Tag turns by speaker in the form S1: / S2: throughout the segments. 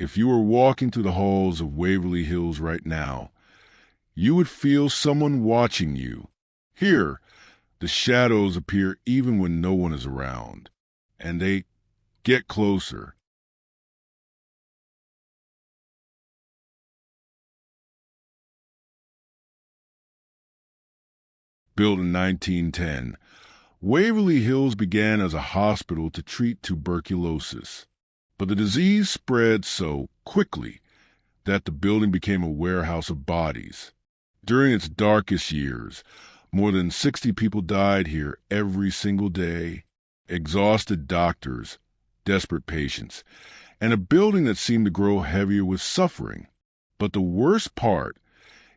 S1: If you were walking through the halls of Waverly Hills right now, you would feel someone watching you. Here, the shadows appear even when no one is around, and they get closer. Built in 1910, Waverly Hills began as a hospital to treat tuberculosis. But the disease spread so quickly that the building became a warehouse of bodies. During its darkest years, more than 60 people died here every single day. Exhausted doctors, desperate patients, and a building that seemed to grow heavier with suffering. But the worst part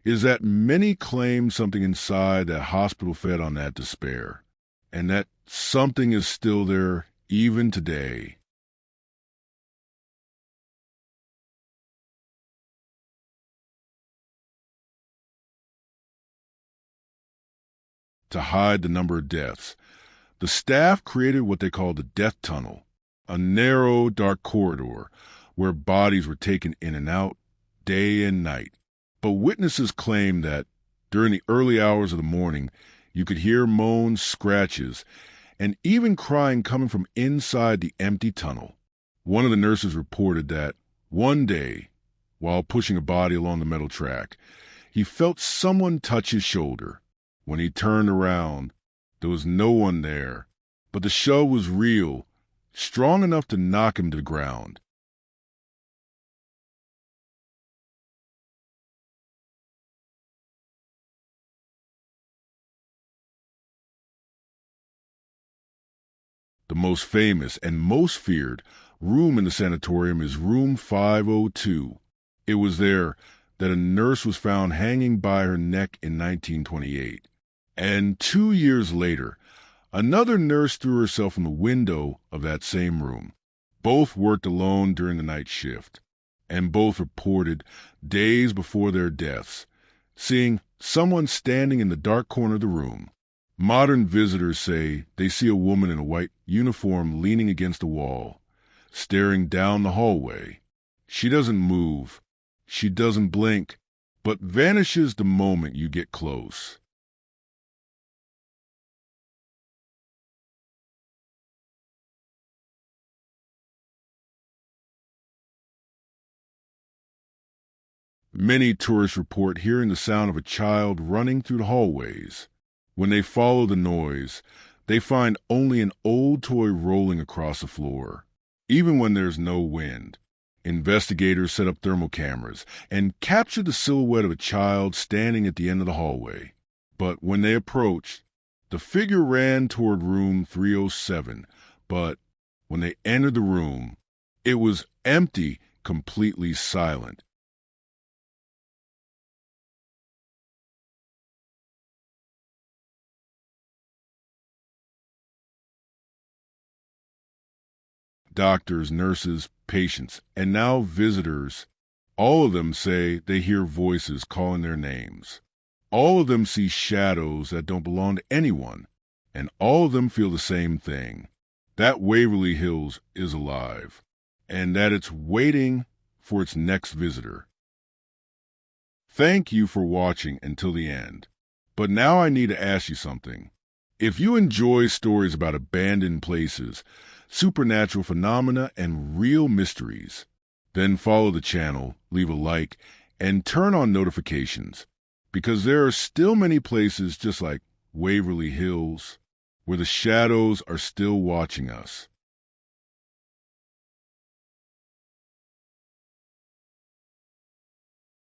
S1: is that many claim something inside that hospital fed on that despair, and that something is still there even today. To hide the number of deaths, the staff created what they called the death tunnel, a narrow, dark corridor where bodies were taken in and out day and night. But witnesses claim that during the early hours of the morning, you could hear moans, scratches, and even crying coming from inside the empty tunnel. One of the nurses reported that one day, while pushing a body along the metal track, he felt someone touch his shoulder. When he turned around, there was no one there, but the shove was real, strong enough to knock him to the ground. The most famous and most feared room in the sanatorium is room 502. It was there that a nurse was found hanging by her neck in 1928. And 2 years later, another nurse threw herself from the window of that same room. Both worked alone during the night shift, and both reported days before their deaths, seeing someone standing in the dark corner of the room. Modern visitors say they see a woman in a white uniform leaning against a wall, staring down the hallway. She doesn't move, she doesn't blink, but vanishes the moment you get close. Many tourists report hearing the sound of a child running through the hallways. When they follow the noise, they find only an old toy rolling across the floor. Even when there's no wind, investigators set up thermal cameras and capture the silhouette of a child standing at the end of the hallway. But when they approached, the figure ran toward room 307, but when they entered the room, it was empty, completely silent. Doctors, nurses, patients, and now visitors, all of them say they hear voices calling their names. All of them see shadows that don't belong to anyone, and all of them feel the same thing, that Waverly Hills is alive, and that it's waiting for its next visitor. Thank you for watching until the end. But now I need to ask you something. If you enjoy stories about abandoned places, supernatural phenomena, and real mysteries, then follow the channel, leave a like, and turn on notifications, because there are still many places just like Waverly Hills where the shadows are still watching us.